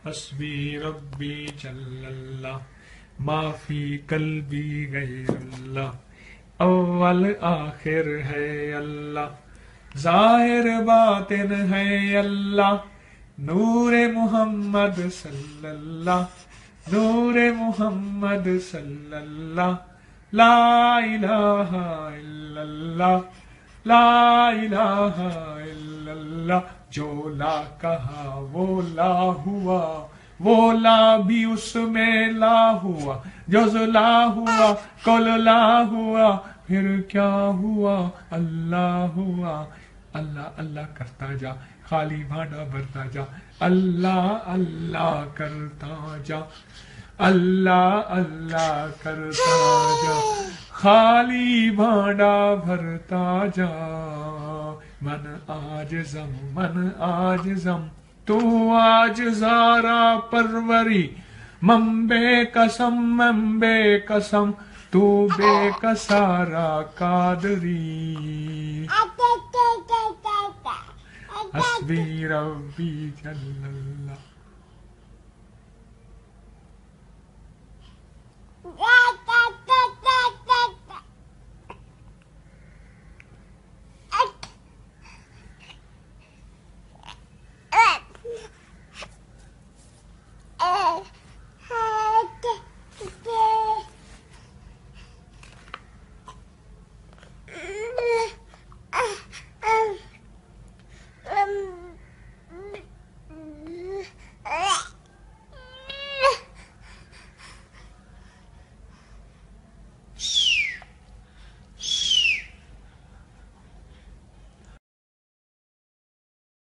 हस्बी रब्बी जल्लल्लाह माफी कल्बी गैरुल्लाह अव्वल आखिर है अल्लाह जाहिर बातिन है अल्लाह नूरे मोहम्मद सल्लल्लाह नूरे मोहम्मद सल्लल्लाह ला इलाहा इल्लल्लाह ला इलाहा इल्लल्लाह जो ला कहा वो ला हुआ वो ला भी उसमें ला हुआ जज ला हुआ कल ला हुआ फिर क्या हुआ अल्लाह हुआ अल्लाह अल्लाह करता जा खाली भांडा भरता जा अल्लाह अल्लाह करता जा अल्लाह अल्लाह करता जा खाली भांडा भरता जा मन आजिज़म तू आज ज़ारा परवरी मम्बे कसम तू बेकसारा कादरी हस्बी रब्बी जल्लल्लाह